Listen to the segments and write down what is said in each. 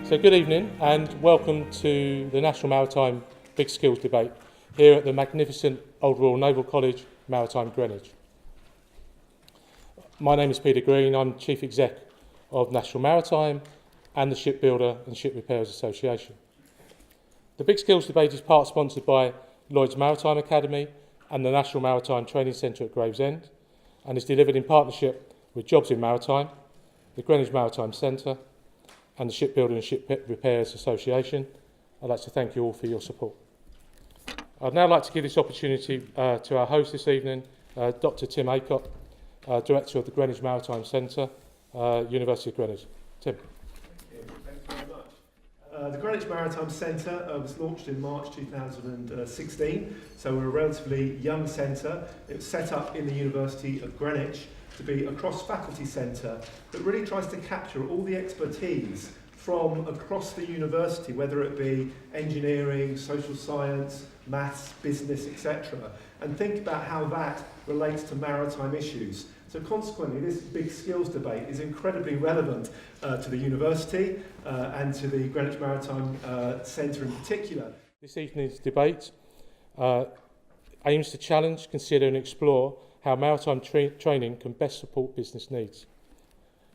So good evening and welcome to the National Maritime Big Skills Debate here at the magnificent Old Royal Naval College, Maritime, Greenwich. My name is Peter Green, I'm Chief Exec of National Maritime and the Shipbuilder and Ship Repairers Association. The Big Skills Debate is part sponsored by Lloyd's Maritime Academy and the National Maritime Training Centre at Gravesend and is delivered in partnership with Jobs in Maritime, the Greenwich Maritime Centre and the Shipbuilding and Ship Repairers Association. I'd like to thank you all for your support. I'd now like to give this opportunity to our host this evening, Dr. Tim Aycott, Director of the Greenwich Maritime Centre, University of Greenwich. Tim. Thanks very much. The Greenwich Maritime Centre was launched in March 2016, so we're a relatively young centre. It was set up in the University of Greenwich to be a cross-faculty centre that really tries to capture all the expertise from across the university, whether it be engineering, social science, maths, business, etc., and think about how that relates to maritime issues. So consequently, this big skills debate is incredibly relevant to the university and to the Greenwich Maritime Centre in particular. This evening's debate aims to challenge, consider and explore how maritime training can best support business needs.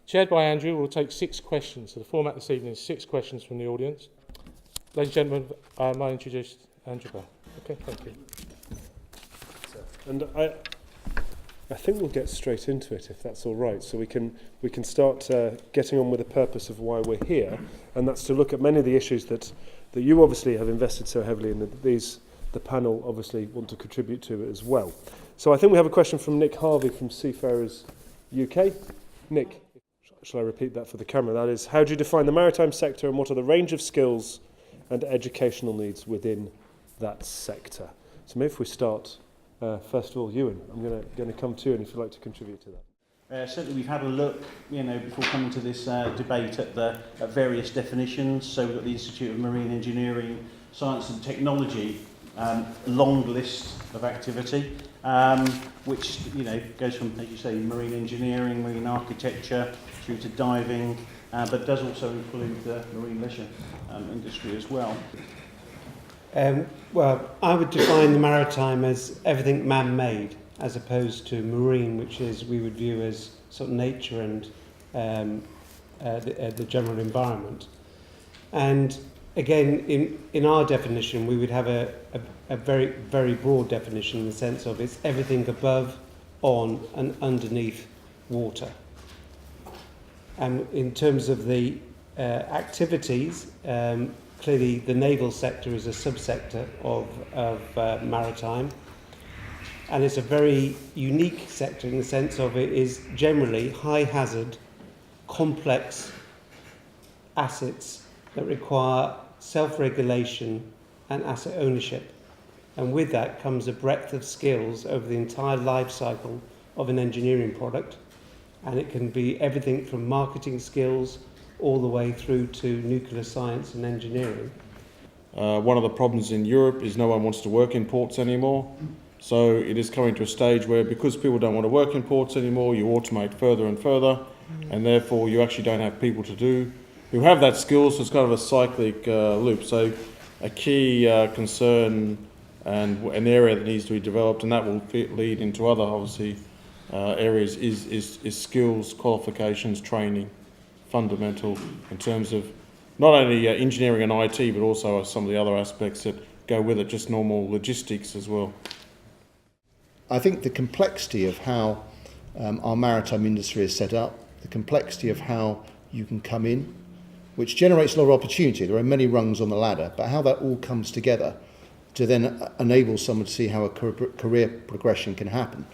Chaired by Andrew, we'll take 6 questions. So the format this evening is 6 questions from the audience. Ladies and gentlemen, may I introduce Andrew Bell? Okay, thank you. And I think we'll get straight into it, if that's all right. So we can start getting on with the purpose of why we're here, and that's to look at many of the issues that you obviously have invested so heavily in, that the panel obviously want to contribute to as well. So I think we have a question from Nick Harvey from Seafarers UK. Nick, shall I repeat that for the camera? That is, how do you define the maritime sector and what are the range of skills and educational needs within that sector? So maybe if we start, first of all, Ewan, I'm going to come to you, and if you'd like to contribute to that. Certainly we've had a look, before coming to this debate at various definitions. So we've got the Institute of Marine Engineering, Science and Technology, long list of activity, which goes from, as you say, marine engineering, marine architecture, through to diving, but does also include the marine leisure industry as well. Well, I would define the maritime as everything man-made, as opposed to marine, which is we would view as sort of nature and the general environment. And again, in our definition, we would have a very, very broad definition in the sense of it's everything above, on and underneath water. And in terms of the activities, clearly the naval sector is a subsector of maritime, and it's a very unique sector in the sense of it is generally high hazard, complex assets that require self-regulation and asset ownership. And with that comes a breadth of skills over the entire life cycle of an engineering product. And it can be everything from marketing skills all the way through to nuclear science and engineering. One of the problems in Europe is no one wants to work in ports anymore. So it is coming to a stage where, because people don't want to work in ports anymore, you automate further and further, and therefore you actually don't have people who have that skill, so it's kind of a cyclic loop. So a key concern and an area that needs to be developed, and that will lead into other, obviously, areas, is skills, qualifications, training, fundamental in terms of not only engineering and IT, but also some of the other aspects that go with it, just normal logistics as well. I think the complexity of how our maritime industry is set up, the complexity of how you can come in, which generates a lot of opportunity. There are many rungs on the ladder, but how that all comes together to then enable someone to see how a career progression can happen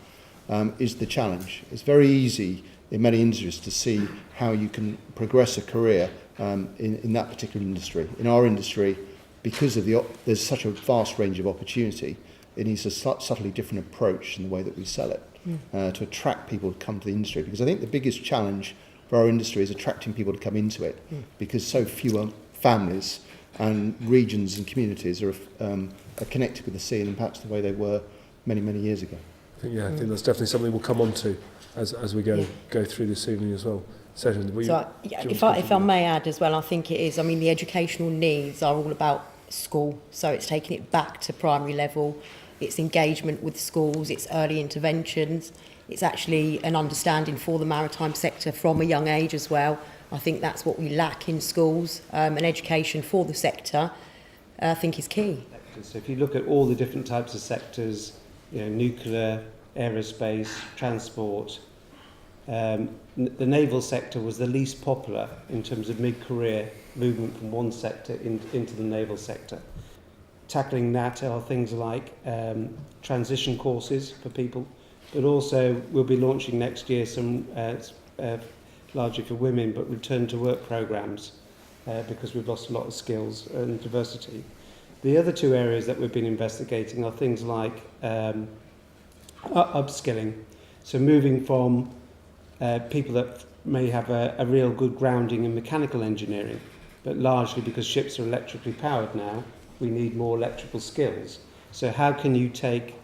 is the challenge. It's very easy in many industries to see how you can progress a career in that particular industry. In our industry, because of there's such a vast range of opportunity, it needs a subtly different approach in the way that we sell it to attract people to come to the industry. Because I think the biggest challenge for our industry is attracting people to come into it, because so few families and regions and communities are connected with the sea than perhaps the way they were many, many years ago. I think that's definitely something we'll come on to as we go through this evening as well. Sessions. If I may add as well, I think it is. I mean, the educational needs are all about school, so it's taking it back to primary level. It's engagement with schools, it's early interventions, it's actually an understanding for the maritime sector from a young age as well. I think that's what we lack in schools, and education for the sector, I think is key. So if you look at all the different types of sectors, nuclear, aerospace, transport, the naval sector was the least popular in terms of mid-career movement from one sector into the naval sector. Tackling that are things like transition courses for people, but also we'll be launching next year some, largely for women, but return to work programs because we've lost a lot of skills and diversity. The other two areas that we've been investigating are things like upskilling, so moving from people that may have a real good grounding in mechanical engineering, but largely because ships are electrically powered now, we need more electrical skills. So how can you take,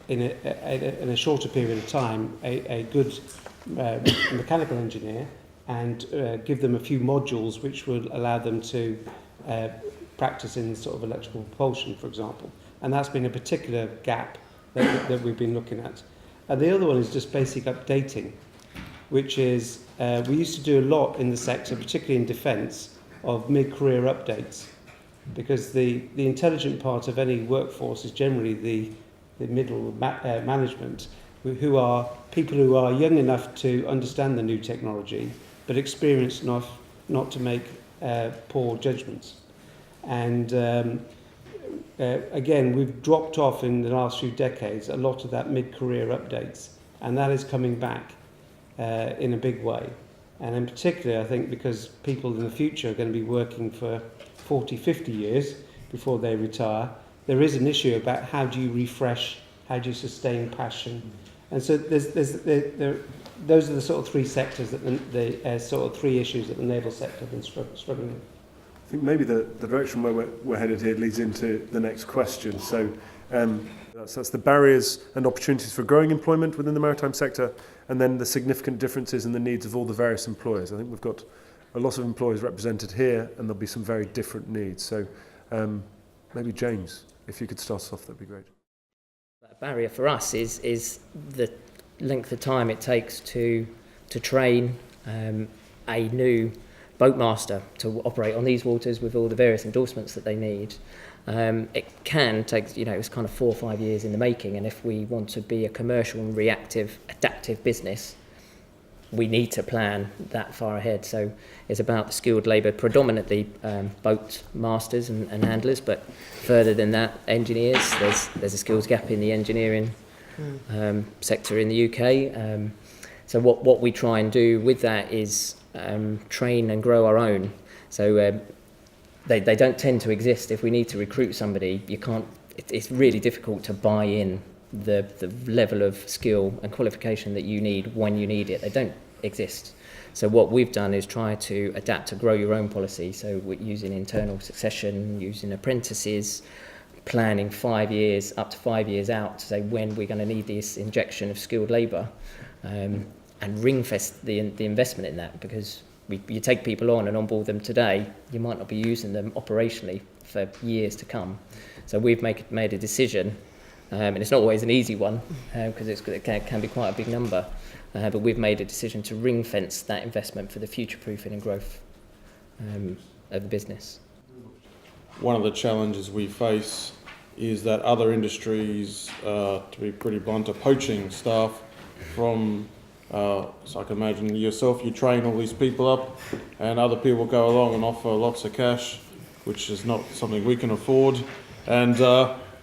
in a shorter period of time, a good mechanical engineer and give them a few modules which would allow them to practice in sort of electrical propulsion, for example. And that's been a particular gap that we've been looking at. And the other one is just basic updating, which is, we used to do a lot in the sector, particularly in defence, of mid-career updates, because the intelligent part of any workforce is generally the middle management, who are people who are young enough to understand the new technology, but experienced enough not to make poor judgments. And again, we've dropped off in the last few decades a lot of that mid-career updates, and that is coming back in a big way. And in particular, I think because people in the future are going to be working for 40, 50 years before they retire, there is an issue about how do you refresh, how do you sustain passion. And so those are the sort of three sectors, that sort of three issues that the naval sector have been struggling with. I think maybe the direction where we're headed here leads into the next question. So that's the barriers and opportunities for growing employment within the maritime sector, and then the significant differences in the needs of all the various employers. I think we've got a lot of employers represented here, and there'll be some very different needs. So maybe James, if you could start us off, that'd be great. A barrier for us is the length of time it takes to train a new boatmaster to operate on these waters with all the various endorsements that they need. It can take, it's kind of 4 or 5 years in the making, and if we want to be a commercial and reactive, adaptive business, we need to plan that far ahead. So it's about the skilled labour, predominantly boat masters and handlers, but further than that, engineers. There's a skills gap in the engineering sector in the UK. So what we try and do with that is train and grow our own. So they don't tend to exist. If we need to recruit somebody, you can't. It's really difficult to buy in the level of skill and qualification that you need when you need it. They don't exist. So what we've done is try to adapt to grow your own policy. So we're using internal succession, using apprentices, planning 5 years, up to 5 years out to say when we're going to need this injection of skilled labour, and ring-fence the investment in that, because you take people on and onboard them today, you might not be using them operationally for years to come. So we've made a decision, and it's not always an easy one because it can be quite a big number, but we've made a decision to ring-fence that investment for the future-proofing and growth of the business. One of the challenges we face is that other industries, to be pretty blunt, are poaching staff from, so I can imagine yourself, you train all these people up and other people go along and offer lots of cash, which is not something we can afford, and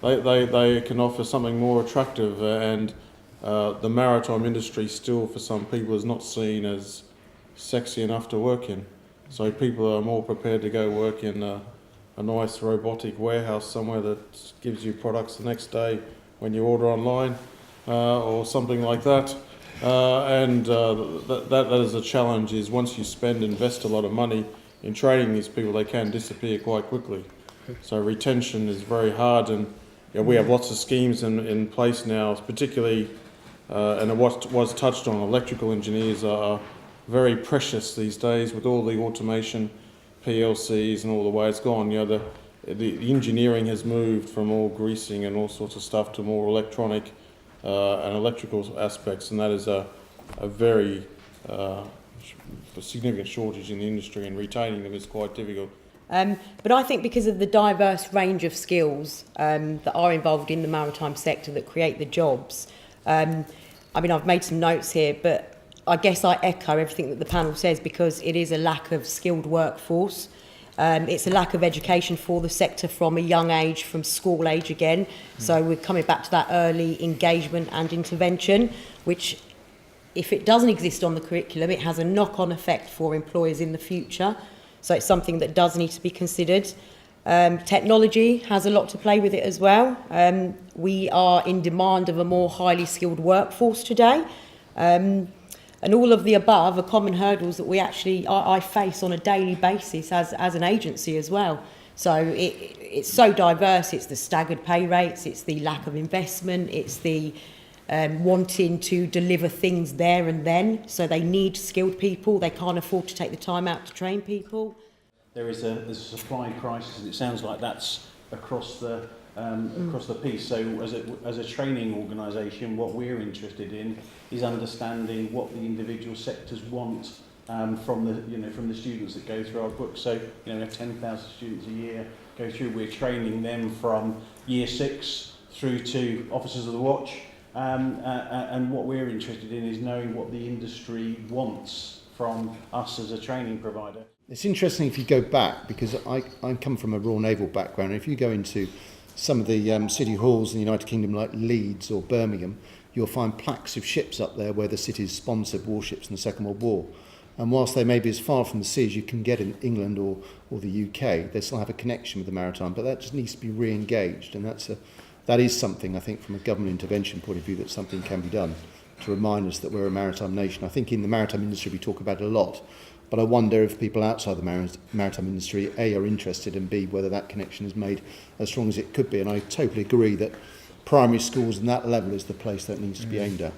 they can offer something more attractive, and the maritime industry still for some people is not seen as sexy enough to work in. So people are more prepared to go work in a nice robotic warehouse somewhere that gives you products the next day when you order online, or something like that. That is a challenge, is once you invest a lot of money in training these people, they can disappear quite quickly. So retention is very hard, and we have lots of schemes in place now, particularly and what was touched on, electrical engineers are very precious these days with all the automation, PLCs and all the way it's gone. You know, the engineering has moved from all greasing and all sorts of stuff to more electronic and electrical aspects, and that is a very significant shortage in the industry, and retaining them is quite difficult. But I think because of the diverse range of skills that are involved in the maritime sector that create the jobs, I mean, I've made some notes here, but I guess I echo everything that the panel says, because it is a lack of skilled workforce. It's a lack of education for the sector from a young age, from school age again. So we're coming back to that early engagement and intervention, which, if it doesn't exist on the curriculum, it has a knock-on effect for employers in the future. So it's something that does need to be considered. Technology has a lot to play with it as well. We are in demand of a more highly skilled workforce today. And all of the above are common hurdles that I face on a daily basis as an agency as well. So it's so diverse. It's the staggered pay rates, it's the lack of investment, it's the wanting to deliver things there and then. So they need skilled people. They can't afford to take the time out to train people. There's a supply crisis, and it sounds like that's across the piece. So as a training organisation, what we're interested in is understanding what the individual sectors want from the students that go through our books. So we have 10,000 students a year go through. We're training them from year 6 through to officers of the watch, and what we're interested in is knowing what the industry wants from us as a training provider. It's interesting if you go back, because I come from a Royal Naval background, and if you go into some of the city halls in the United Kingdom like Leeds or Birmingham, you'll find plaques of ships up there where the cities sponsored warships in the Second World War. And whilst they may be as far from the sea as you can get in England or the UK, they still have a connection with the maritime, but that just needs to be re-engaged, and that is something, I think, from a government intervention point of view, that something can be done to remind us that we're a maritime nation. I think in the maritime industry we talk about it a lot, but I wonder if people outside the maritime industry, A, are interested, and B, whether that connection is made as strong as it could be. And I totally agree that primary schools and that level is the place that needs to be aimed at.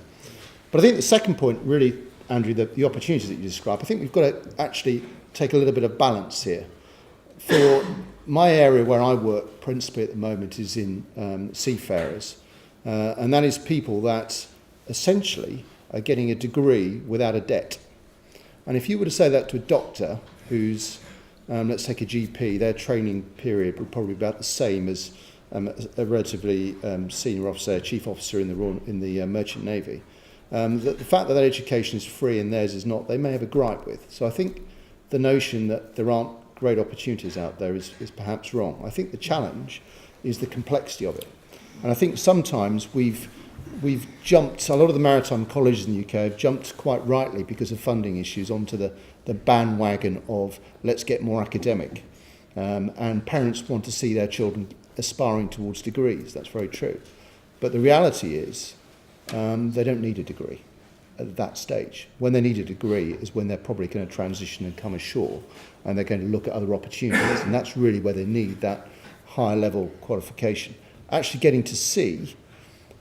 But I think the second point, really, Andrew, the opportunities that you describe, I think we've got to actually take a little bit of balance here. For my area where I work principally at the moment is in seafarers, and that is people that essentially are getting a degree without a debt. And if you were to say that to a doctor who's, let's take a GP, their training period would probably be about the same as a relatively senior officer, chief officer in the Merchant Navy. The fact that education is free and theirs is not, they may have a gripe with. So I think the notion that there aren't great opportunities out there is perhaps wrong. I think the challenge is the complexity of it. And I think sometimes we've jumped, a lot of the maritime colleges in the UK have jumped quite rightly because of funding issues onto the bandwagon of let's get more academic. And parents want to see their children aspiring towards degrees. That's very true. But the reality is they don't need a degree at that stage. When they need a degree is when they're probably going to transition and come ashore, and they're going to look at other opportunities, and that's really where they need that higher level qualification. Actually getting to sea,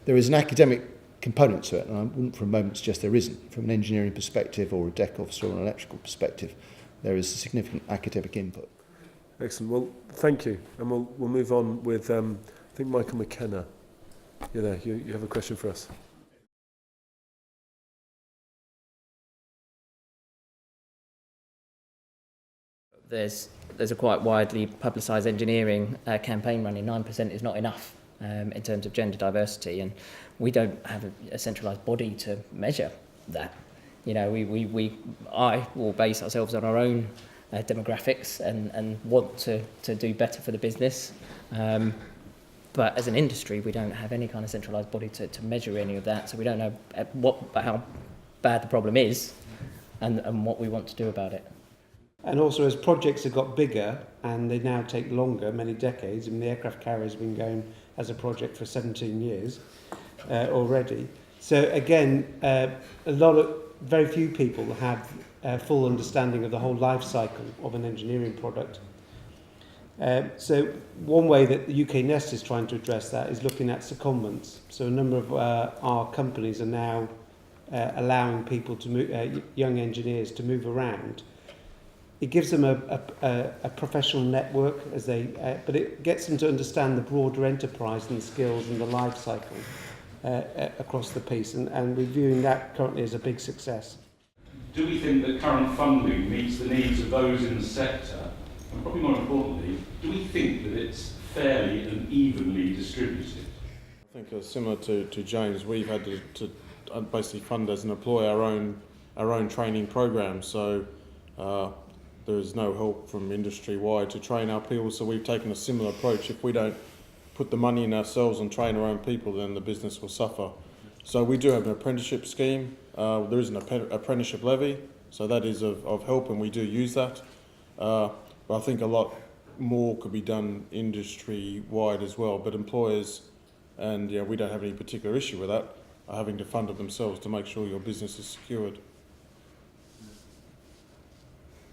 there is an academic component to it, and I wouldn't for a moment suggest there isn't. From an engineering perspective or a deck officer or an electrical perspective, there is a significant academic input. Excellent. Well, thank you. And we'll move on with, I think, Michael McKenna. You're there. You have a question for us. There's a quite widely publicised engineering campaign running. 9% is not enough in terms of gender diversity, and we don't have a centralised body to measure that. You know, I will base ourselves on our own demographics and want to do better for the business. But as an industry, we don't have any kind of centralised body to measure any of that, so we don't know how bad the problem is and what we want to do about it. And also, as projects have got bigger and they now take longer, many decades, I mean, the aircraft carrier has been going as a project for 17 years already. So again, very few people have a full understanding of the whole life cycle of an engineering product. So one way that the UK Nest is trying to address that is looking at secondments. So a number of our companies are now allowing people to move, young engineers to move around. It gives them a professional network as but it gets them to understand the broader enterprise and the skills and the life cycle across the piece, and we're viewing that currently as a big success. Do we think that current funding meets the needs of those in the sector? And probably more importantly, do we think that it's fairly and evenly distributed? I think similar to James, we've had to basically fund as an employer our own training programs. So there is no help from industry-wide to train our people. So we've taken a similar approach. If we don't put the money in ourselves and train our own people, then the business will suffer. So we do have an apprenticeship scheme. There is an apprenticeship levy, so that is of help, and we do use that. But I think a lot more could be done industry-wide as well. But employers, and we don't have any particular issue with that, are having to fund it themselves to make sure your business is secured.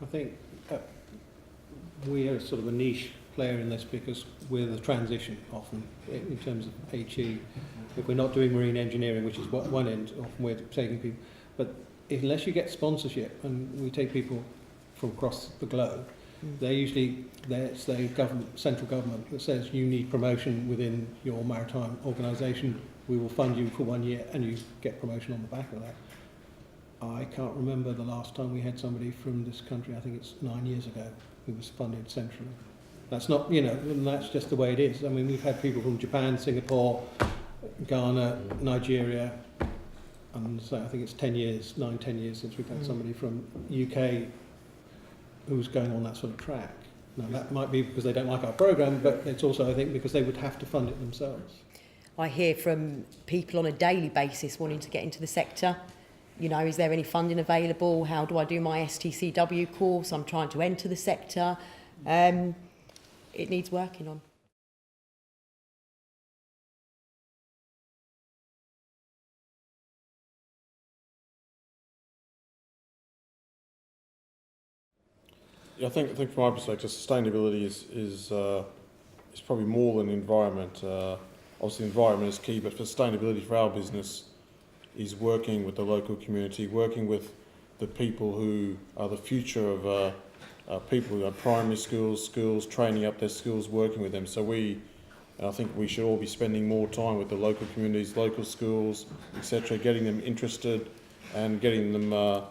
I think we are sort of a niche player in this because we're the transition often in terms of HE. If we're not doing marine engineering, which is one end, often we're taking people. But unless you get sponsorship, and we take people from across the globe, they're usually, it's the government, central government that says you need promotion within your maritime organisation. We will fund you for 1 year and you get promotion on the back of that. I can't remember the last time we had somebody from this country, I think it's 9 years ago, who was funded centrally. That's not, and that's just the way it is. I mean, we've had people from Japan, Singapore, Ghana, Nigeria, and so I think it's 10 years since we've had somebody from UK who's going on that sort of track. Now, that might be because they don't like our programme, but it's also, I think, because they would have to fund it themselves. I hear from people on a daily basis wanting to get into the sector. Is there any funding available? How do I do my STCW course? I'm trying to enter the sector. It needs working on. Yeah, I think from my perspective, sustainability is probably more than environment. Obviously, environment is key, but for sustainability for our business is working with the local community, working with the people who are the future of people who are primary schools, training up their skills, working with them. So I think we should all be spending more time with the local communities, local schools, etc., getting them interested and getting them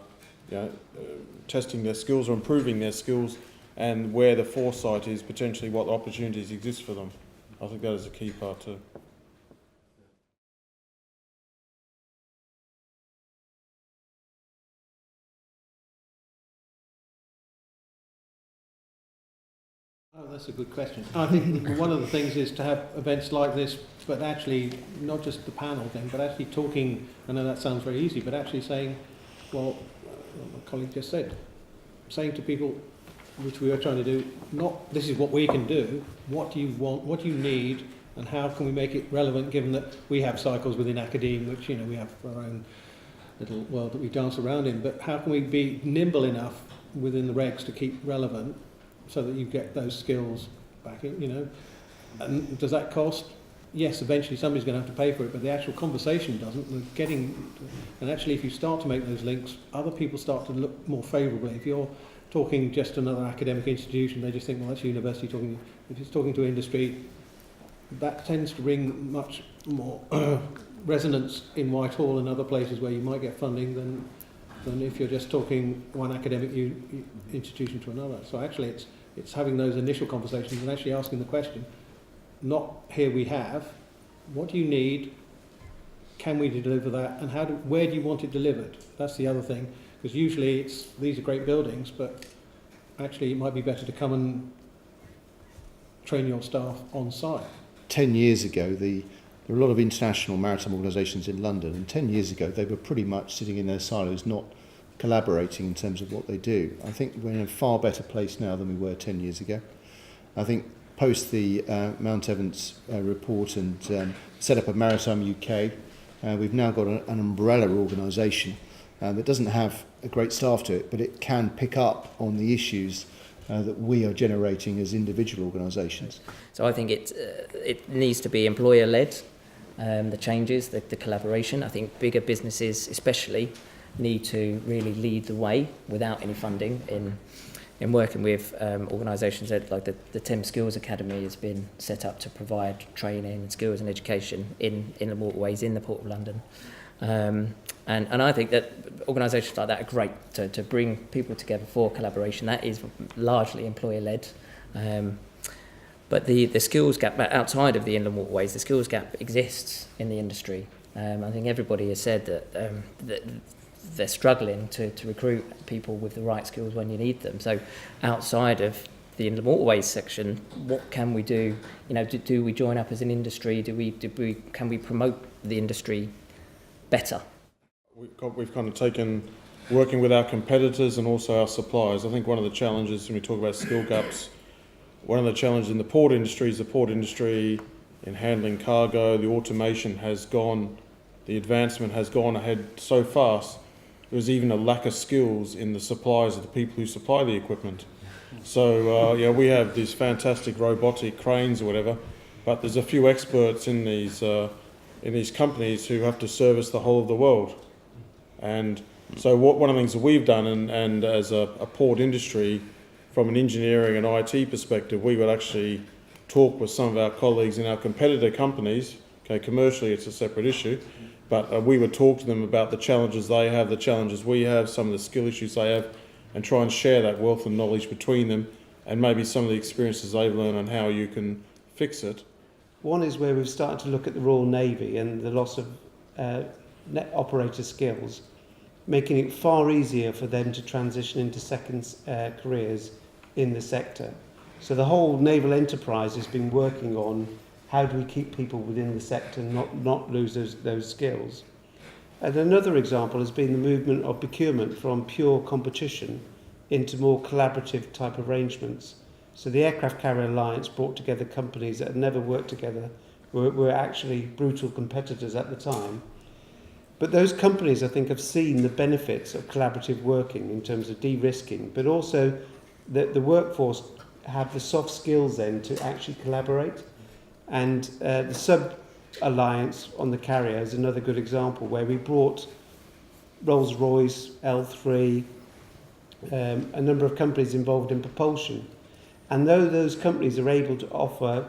testing their skills or improving their skills, and where the foresight is potentially what opportunities exist for them. I think that is a key part too. Oh, that's a good question. I think one of the things is to have events like this, but actually not just the panel thing, but actually talking. I know that sounds very easy, but actually saying, well, my colleague just said, saying to people, which we are trying to do, not this is what we can do, what do you want, what do you need, and how can we make it relevant, given that we have cycles within academia, which we have our own little world that we dance around in, but how can we be nimble enough within the regs to keep relevant so that you get those skills back in, and does that cost? Yes, eventually somebody's going to have to pay for it, but the actual conversation doesn't. And actually, if you start to make those links, other people start to look more favourably. If you're talking just another academic institution, they just think, well, that's university talking. If it's talking to industry, that tends to bring much more resonance in Whitehall and other places where you might get funding than if you're just talking one academic institution to another. So actually, it's having those initial conversations and actually asking the question. Not here we have, what do you need, can we deliver that, and where do you want it delivered? That's the other thing, because usually these are great buildings, but actually it might be better to come and train your staff on site. 10 years ago, there were a lot of international maritime organisations in London, and 10 years ago they were pretty much sitting in their silos, not collaborating in terms of what they do. I think we're in a far better place now than we were 10 years ago. I think post the Mount Evans report and set up of Maritime UK, we've now got an umbrella organisation that doesn't have a great staff to it, but it can pick up on the issues that we are generating as individual organisations. So I think it needs to be employer-led, the changes, the collaboration. I think bigger businesses especially need to really lead the way without any funding in working with organisations like the Thames Skills Academy has been set up to provide training and skills and education in the waterways in the Port of London. And I think that organisations like that are great to bring people together for collaboration. That is largely employer-led. But the skills gap outside of the inland waterways, the skills gap exists in the industry. I think everybody has said that they're struggling to recruit people with the right skills when you need them. So outside of the inland waterways section, what can we do? You know, do we join up as an industry? Can we promote the industry better? We've kind of taken working with our competitors and also our suppliers. I think one of the challenges when we talk about skill gaps, one of the challenges in the port industry is the port industry in handling cargo. The automation has gone, the advancement has gone ahead so fast. There's even a lack of skills in the suppliers of the people who supply the equipment. So we have these fantastic robotic cranes or whatever, but there's a few experts in these companies who have to service the whole of the world. And so one of the things that we've done, and as a port industry, from an engineering and IT perspective, we would actually talk with some of our colleagues in our competitor companies. Okay, commercially it's a separate issue, but we would talk to them about the challenges they have, the challenges we have, some of the skill issues they have, and try and share that wealth of knowledge between them, and maybe some of the experiences they've learned on how you can fix it. One is where we've started to look at the Royal Navy and the loss of operator skills, making it far easier for them to transition into second careers in the sector. So the whole naval enterprise has been working on how do we keep people within the sector and not lose those skills. And another example has been the movement of procurement from pure competition into more collaborative type arrangements. So the Aircraft Carrier Alliance brought together companies that had never worked together, were actually brutal competitors at the time. But those companies, I think, have seen the benefits of collaborative working in terms of de-risking, but also that the workforce have the soft skills then to actually collaborate. And the Sub-Alliance on the carrier is another good example where we brought Rolls-Royce, L3, a number of companies involved in propulsion. And though those companies are able to offer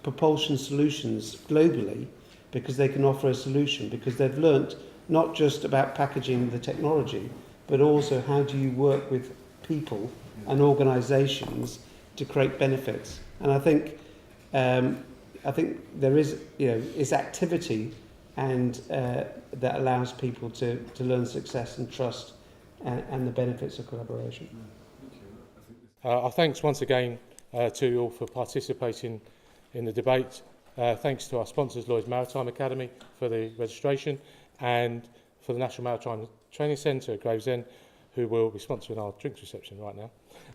propulsion solutions globally, because they can offer a solution, because they've learnt not just about packaging the technology, but also how do you work with people and organisations to create benefits. And I think there is activity and that allows people to learn success and trust and the benefits of collaboration. Our thanks once again to you all for participating in the debate. Thanks to our sponsors, Lloyds Maritime Academy, for the registration, and for the National Maritime Training Centre at Gravesend, who will be sponsoring our drinks reception right now,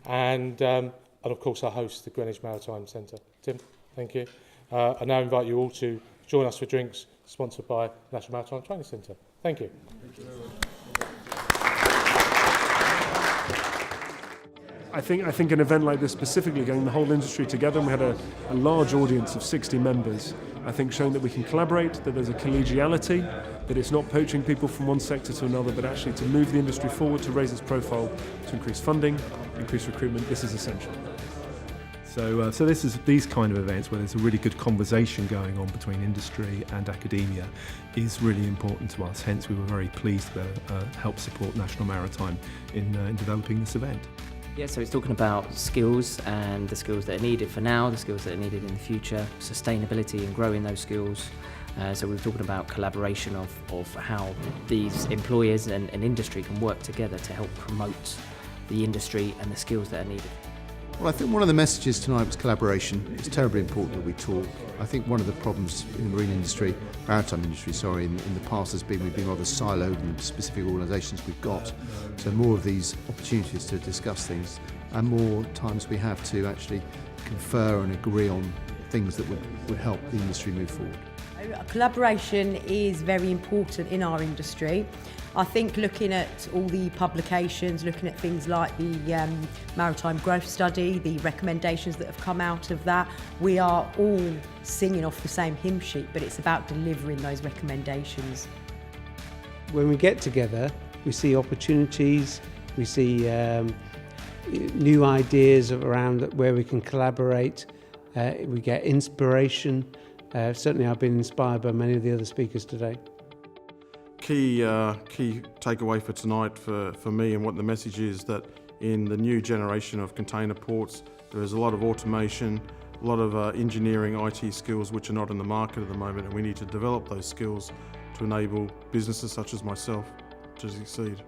and of course our host, the Greenwich Maritime Centre. Tim, thank you. I now invite you all to join us for drinks, sponsored by National Maritime Training Centre. Thank you. Thank you. I think an event like this, specifically getting the whole industry together, and we had a large audience of 60 members, I think showing that we can collaborate, that there's a collegiality, that it's not poaching people from one sector to another, but actually to move the industry forward, to raise its profile, to increase funding, increase recruitment. This is essential. So this is these kind of events where there's a really good conversation going on between industry and academia is really important to us. Hence, we were very pleased to help support National Maritime in developing this event. Yeah, so it's talking about skills and the skills that are needed for now, the skills that are needed in the future, sustainability and growing those skills. So we're talking about collaboration of how these employers and industry can work together to help promote the industry and the skills that are needed. Well, I think one of the messages tonight was collaboration. It's terribly important that we talk. I think one of the problems in the marine industry, maritime industry, in the past has been we've been rather siloed in the specific organisations we've got. So more of these opportunities to discuss things, and more times we have to actually confer and agree on things that would help the industry move forward. Collaboration is very important in our industry, I think looking at all the publications, looking at things like the Maritime Growth Study, the recommendations that have come out of that, we are all singing off the same hymn sheet, but it's about delivering those recommendations. When we get together, we see opportunities, we see new ideas around where we can collaborate, we get inspiration. Certainly I've been inspired by many of the other speakers today. Key takeaway for tonight for me, and what the message is, that in the new generation of container ports, there is a lot of automation, a lot of engineering, IT skills which are not in the market at the moment, and we need to develop those skills to enable businesses such as myself to succeed.